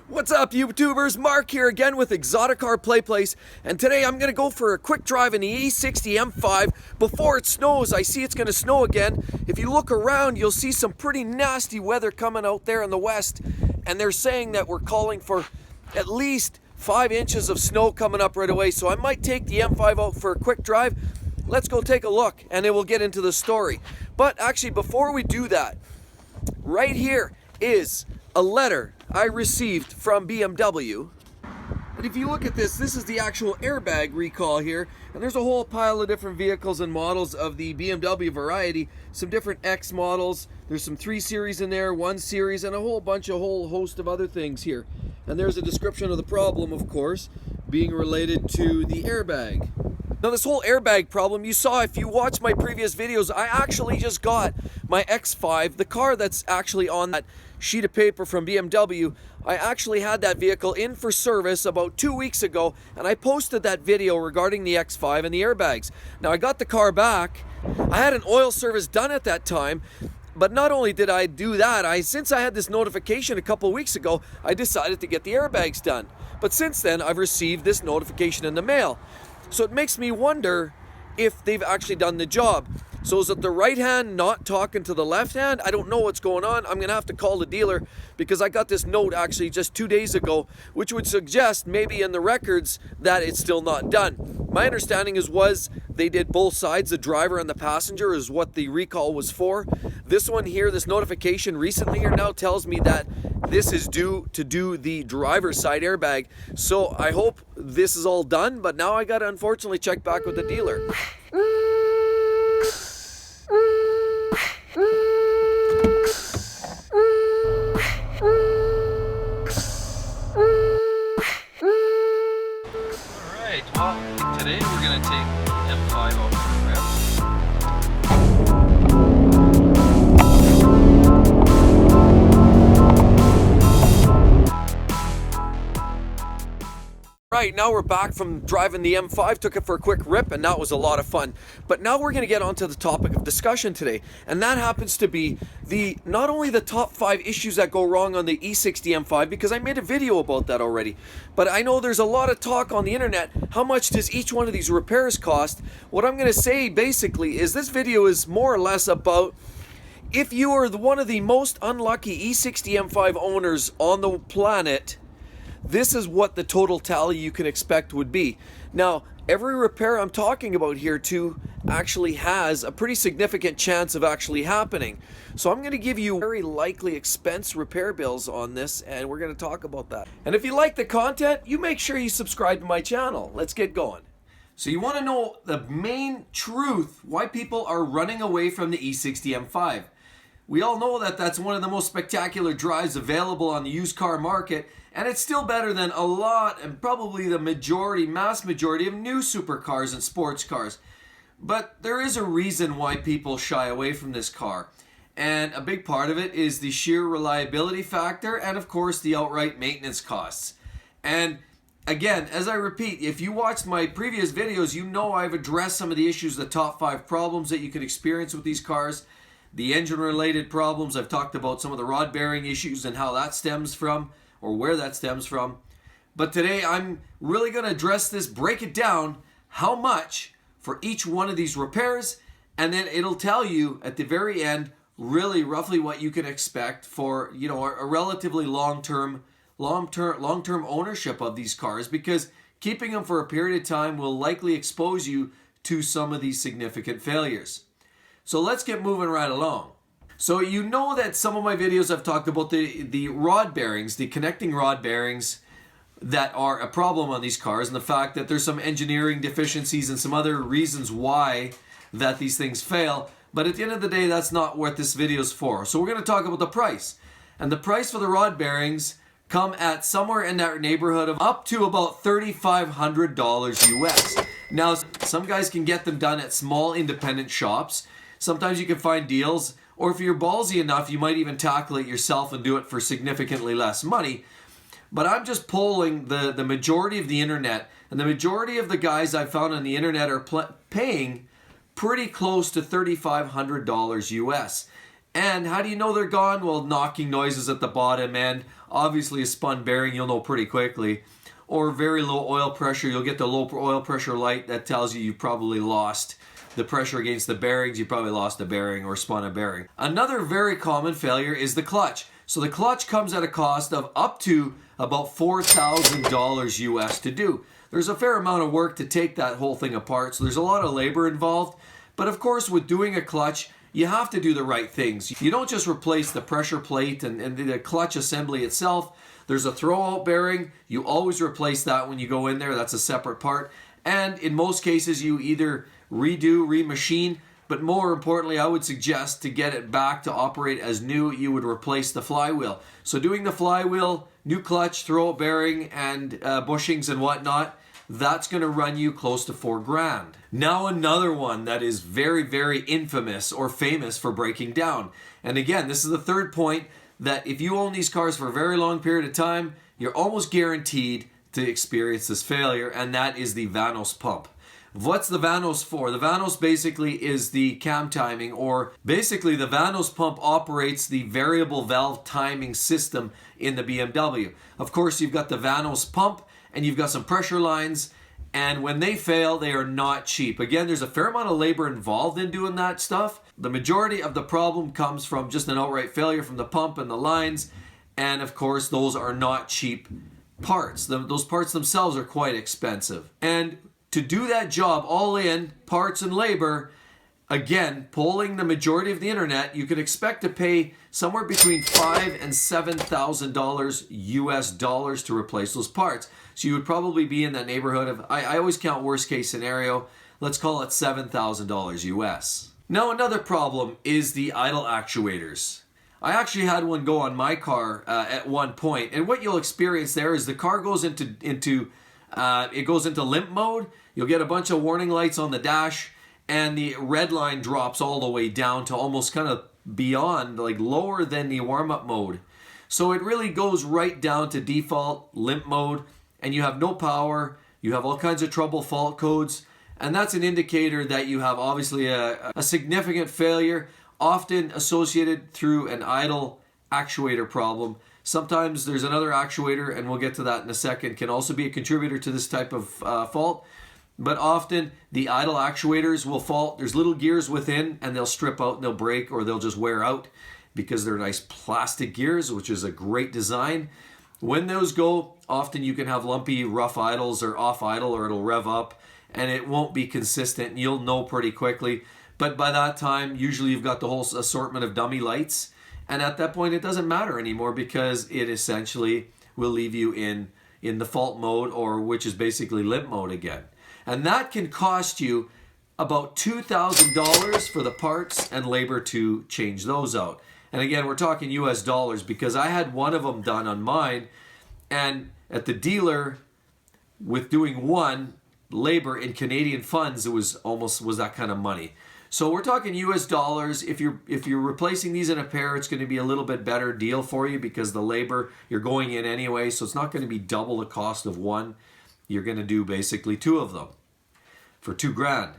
What's up, YouTubers? Mark here again with ExoticCar PlayPlace, and today I'm going to go for a quick drive in the E60 M5 before it snows. I see it's going to snow again. If you look around, you'll see some pretty nasty weather coming out there in the west, and they're saying that we're calling for at least 5 inches of snow coming up right away, so I might take the M5 out for a quick drive. Let's go take a look, and then we'll get into the story. But actually, before we do that, right here is a letter I received from BMW. And if you look at this, this is the actual Airbag Recall here, and there's a whole pile of different vehicles and models of the BMW variety, some different X models, there's some 3 Series in there, 1 Series, and a whole host of other things here. And there's a description of the problem, of course, being related to the airbag. Now this whole airbag problem, you saw if you watched my previous videos, I actually just got my X5, the car that's actually on that sheet of paper from BMW. I actually had that vehicle in for service about 2 weeks ago, and I posted that video regarding the X5 and the airbags. Now I got the car back, I had an oil service done at that time, but not only did I do that, since I had this notification a couple weeks ago, I decided to get the airbags done. But since then, I've received this notification in the mail. So it makes me wonder if they've actually done the job. So is it the right hand not talking to the left hand? I don't know what's going on. I'm going to have to call the dealer because I got this note actually just 2 days ago, which would suggest maybe in the records that it's still not done. My understanding was they did both sides, the driver and the passenger is what the recall was for. This one here, this notification recently here now tells me that this is due to do the driver's side airbag. So I hope this is all done, but now I got to unfortunately check back with the dealer. Alright, well, today we're going to take M5 out for a rip. Right, now we're back from driving the M5, took it for a quick rip, and that was a lot of fun. But now we're going to get on to the topic of discussion today, and that happens to be not only the top 5 issues that go wrong on the E60 M5, because I made a video about that already, but I know there's a lot of talk on the internet, how much does each one of these repairs cost? What I'm going to say basically is this video is more or less about if you are one of the most unlucky E60 M5 owners on the planet, this is what the total tally you can expect would be. Now, every repair I'm talking about here too actually has a pretty significant chance of actually happening. So I'm going to give you very likely expense repair bills on this, and we're going to talk about that. And if you like the content, you make sure you subscribe to my channel. Let's get going. So you want to know the main truth why people are running away from the E60 M5. We all know that that's one of the most spectacular drives available on the used car market, and it's still better than a lot and probably the mass majority of new supercars and sports cars. But there is a reason why people shy away from this car, and a big part of it is the sheer reliability factor and of course the outright maintenance costs. And again, as I repeat, if you watched my previous videos, you know I've addressed some of the issues, the top 5 problems that you can experience with these cars. The engine related problems, I've talked about some of the rod bearing issues and how that stems from, or where that stems from. But today I'm really going to address this, break it down, how much for each one of these repairs, and then it'll tell you at the very end really roughly what you can expect for, you know, a relatively long-term ownership of these cars, because keeping them for a period of time will likely expose you to some of these significant failures. So let's get moving right along. So you know that some of my videos I've talked about the rod bearings, the connecting rod bearings that are a problem on these cars, and the fact that there's some engineering deficiencies and some other reasons why that these things fail. But at the end of the day, that's not what this video is for. So we're going to talk about the price. And the price for the rod bearings come at somewhere in that neighborhood of up to about $3,500 US. Now, some guys can get them done at small independent shops. Sometimes you can find deals, or if you're ballsy enough, you might even tackle it yourself and do it for significantly less money. But I'm just polling the majority of the internet, and the majority of the guys I found on the internet are paying pretty close to $3,500 US. And how do you know they're gone? Well, knocking noises at the bottom end. Obviously a spun bearing, you'll know pretty quickly. Or very low oil pressure, you'll get the low oil pressure light that tells you you've probably lost the pressure against the bearings, you probably lost a bearing or spun a bearing. Another very common failure is the clutch. So the clutch comes at a cost of up to about $4,000 US to do. There's a fair amount of work to take that whole thing apart, so there's a lot of labor involved. But of course, with doing a clutch, you have to do the right things. You don't just replace the pressure plate and the clutch assembly itself. There's a throwout bearing. You always replace that when you go in there. That's a separate part. And in most cases, you either redo, remachine, but more importantly, I would suggest to get it back to operate as new, you would replace the flywheel. So doing the flywheel, new clutch, throwout bearing, and bushings and whatnot, that's going to run you close to $4,000. Now another one that is very, very infamous or famous for breaking down. And again, this is the third point, that if you own these cars for a very long period of time, you're almost guaranteed to experience this failure, and that is the Vandals Pump. What's the Vandals for? The Vandals basically is the cam timing, or basically the Vandals Pump operates the variable valve timing system in the BMW. Of course, you've got the Vandals Pump, and you've got some pressure lines, and when they fail, they are not cheap. Again, there's a fair amount of labor involved in doing that stuff. The majority of the problem comes from just an outright failure from the pump and the lines, and of course, those are not cheap parts. Those parts themselves are quite expensive. And to do that job all in, parts and labor, again, polling the majority of the internet, you could expect to pay somewhere between $5,000 and $7,000 US dollars to replace those parts. So you would probably be in that neighborhood of, I always count worst case scenario, let's call it $7,000 US. Now another problem is the idle actuators. I actually had one go on my car at one point, and what you'll experience there is the car goes into limp mode. You'll get a bunch of warning lights on the dash, and the red line drops all the way down to almost kind of beyond, like lower than the warm-up mode. So it really goes right down to default limp mode, and you have no power, you have all kinds of trouble fault codes, and that's an indicator that you have obviously a significant failure, often associated through an idle actuator problem. Sometimes there's another actuator, and we'll get to that in a second, can also be a contributor to this type of fault. But often the idle actuators will fault. There's little gears within, and they'll strip out and they'll break, or they'll just wear out because they're nice plastic gears, which is a great design. When those go, often you can have lumpy rough idles or off idle, or it'll rev up and it won't be consistent, and you'll know pretty quickly. But by that time, usually you've got the whole assortment of dummy lights, and at that point it doesn't matter anymore, because it essentially will leave you in the fault mode, or which is basically limp mode again. And that can cost you about $2,000 for the parts and labor to change those out. And again, we're talking US dollars, because I had one of them done on mine, and at the dealer, with doing one, labor in Canadian funds, it was that kind of money. So we're talking US dollars. If you're replacing these in a pair, it's going to be a little bit better deal for you, because the labor, you're going in anyway, so it's not going to be double the cost of one. You're going to do basically two of them for $2,000.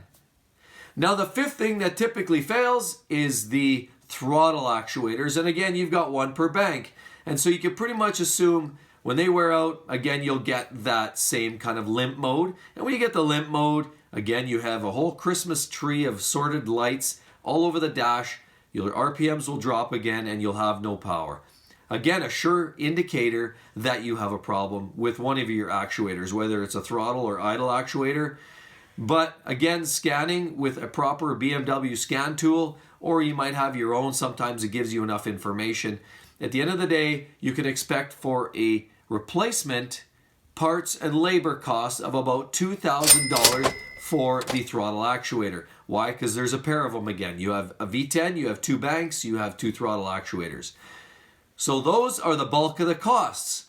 Now the fifth thing that typically fails is the throttle actuators, and again, you've got one per bank, and so you can pretty much assume when they wear out, again, you'll get that same kind of limp mode. And when you get the limp mode, again, you have a whole Christmas tree of sorted lights all over the dash. Your RPMs will drop again, and you'll have no power. Again, a sure indicator that you have a problem with one of your actuators, whether it's a throttle or idle actuator. But again, scanning with a proper BMW scan tool, or you might have your own, sometimes it gives you enough information. At the end of the day, you can expect for a replacement parts and labor costs of about $2,000 for the throttle actuator. Why? Because there's a pair of them again. You have a V10, you have two banks, you have two throttle actuators. So those are the bulk of the costs.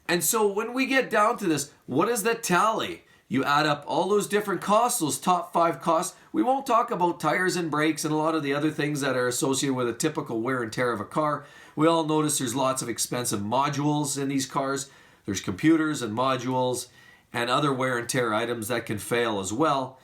And so when we get down to this, what is the tally? You add up all those different costs, those top 5 costs. We won't talk about tires and brakes and a lot of the other things that are associated with a typical wear and tear of a car. We all notice there's lots of expensive modules in these cars. There's computers and modules and other wear and tear items that can fail as well.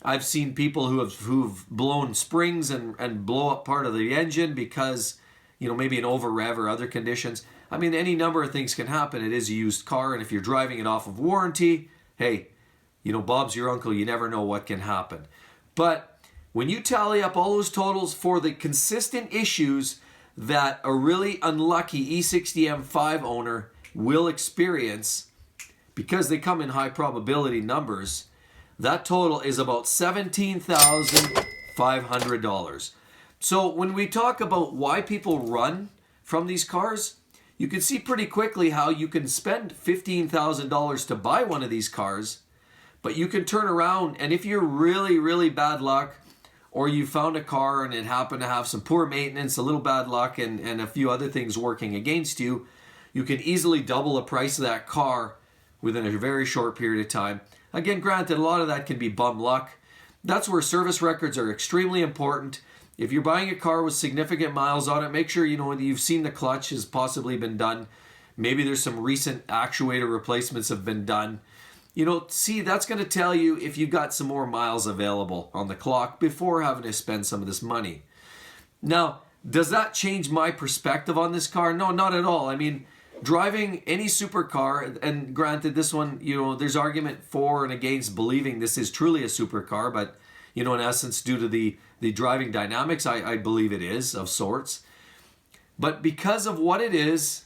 I've seen people who've blown springs and blow up part of the engine because, you know, maybe an over rev or other conditions. I mean, any number of things can happen. It is a used car, and if you're driving it off of warranty, hey, you know, Bob's your uncle. You never know what can happen. But when you tally up all those totals for the consistent issues that a really unlucky E60 M5 owner will experience, because they come in high probability numbers, that total is about $17,500. So when we talk about why people run from these cars, you can see pretty quickly how you can spend $15,000 to buy one of these cars, but you can turn around, and if you're really, really bad luck, or you found a car and it happened to have some poor maintenance, a little bad luck, and a few other things working against you, you can easily double the price of that car within a very short period of time. Again, granted, a lot of that can be bum luck. That's where service records are extremely important. If you're buying a car with significant miles on it, make sure you know you've seen the clutch has possibly been done. Maybe there's some recent actuator replacements have been done. You know, see, that's going to tell you if you've got some more miles available on the clock before having to spend some of this money. Now, does that change my perspective on this car? No, not at all. I mean, driving any supercar, and granted this one, you know, there's argument for and against believing this is truly a supercar, but, you know, in essence, due to the driving dynamics, I believe it is of sorts. But because of what it is,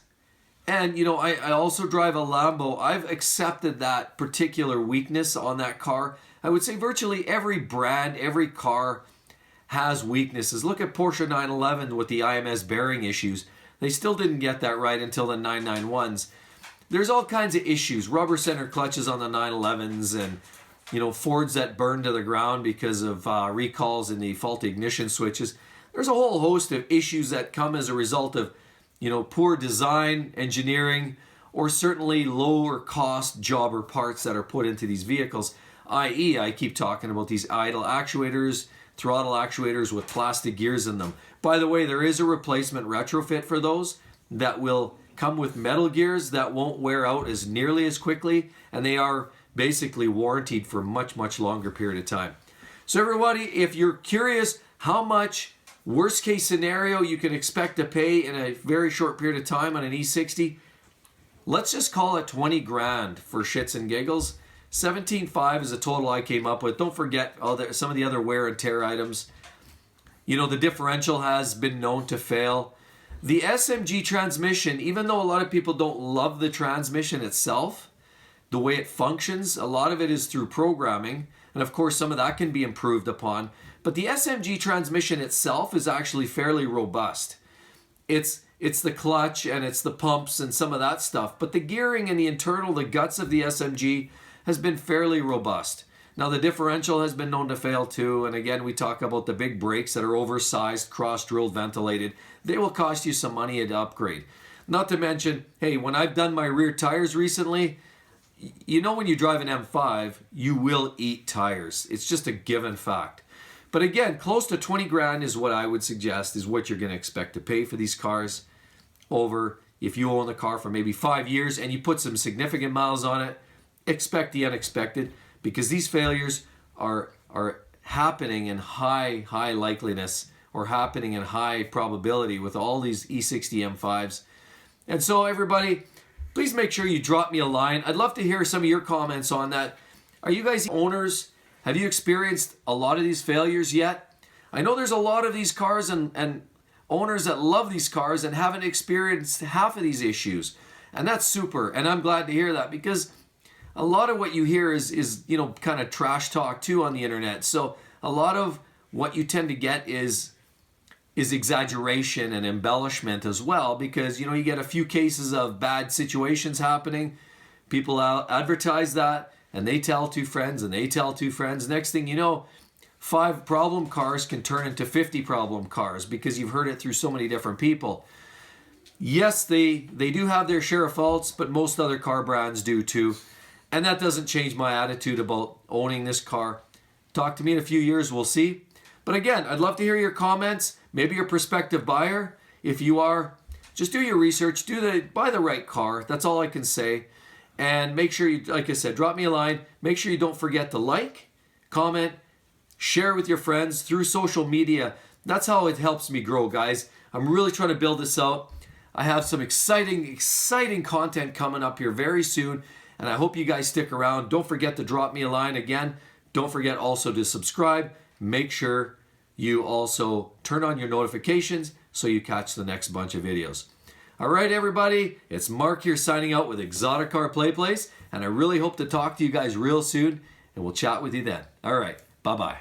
and, you know, I also drive a Lambo, I've accepted that particular weakness on that car. I would say virtually every brand, every car has weaknesses. Look at Porsche 911 with the IMS bearing issues. They still didn't get that right until the 991s. There's all kinds of issues. Rubber center clutches on the 911s, and, you know, Fords that burn to the ground because of recalls in the faulty ignition switches. There's a whole host of issues that come as a result of, you know, poor design, engineering, or certainly lower cost jobber parts that are put into these vehicles. I.e., I keep talking about these idle actuators, throttle actuators with plastic gears in them. By the way, there is a replacement retrofit for those that will come with metal gears that won't wear out as nearly as quickly, and they are basically warranted for a much, much longer period of time. So everybody, if you're curious how much worst case scenario you can expect to pay in a very short period of time on an E60, let's just call it 20 grand for shits and giggles. 17.5 is a total I came up with. Don't forget some of the other wear and tear items. You know, the differential has been known to fail. The Smg transmission, even though a lot of people don't love the transmission itself, the way it functions, a lot of it is through programming. And of course, some of that can be improved upon. But the Smg transmission itself is actually fairly robust. It's the clutch and it's the pumps and some of that stuff. But the gearing and the internal, the guts of the Smg has been fairly robust. Now the differential has been known to fail too, and again we talk about the big brakes that are oversized, cross-drilled, ventilated. They will cost you some money to upgrade. Not to mention, hey, when I've done my rear tires recently, you know when you drive an M5, you will eat tires. It's just a given fact. But again, close to 20 grand is what I would suggest is what you're going to expect to pay for these cars over if you own the car for maybe 5 years and you put some significant miles on it. Expect the unexpected, because these failures are happening in high likeliness or happening in high probability with all these E60 M5s. And so everybody, please make sure you drop me a line. I'd love to hear some of your comments on that. Are you guys owners? Have you experienced a lot of these failures yet? I know there's a lot of these cars and owners that love these cars and haven't experienced half of these issues. And that's super. And I'm glad to hear that, because a lot of what you hear is you know, kind of trash talk too on the internet. So a lot of what you tend to get is exaggeration and embellishment as well, because, you know, you get a few cases of bad situations happening. People advertise that, and they tell two friends, and they tell two friends. Next thing you know, 5 problem cars can turn into 50 problem cars because you've heard it through so many different people. Yes, they do have their share of faults, but most other car brands do too. And that doesn't change my attitude about owning this car. Talk to me in a few years, we'll see. But again, I'd love to hear your comments. Maybe you're a prospective buyer. If you are, just do your research. Buy the right car. That's all I can say. And make sure you, like I said, drop me a line. Make sure you don't forget to like, comment, share it with your friends through social media. That's how it helps me grow, guys. I'm really trying to build this out. I have some exciting content coming up here very soon, and I hope you guys stick around. Don't forget to drop me a line again. Don't forget also to subscribe. Make sure you also turn on your notifications so you catch the next bunch of videos. All right, everybody, it's Mark here signing out with ExoticCar PlayPlace, and I really hope to talk to you guys real soon, and we'll chat with you then. All right, bye-bye.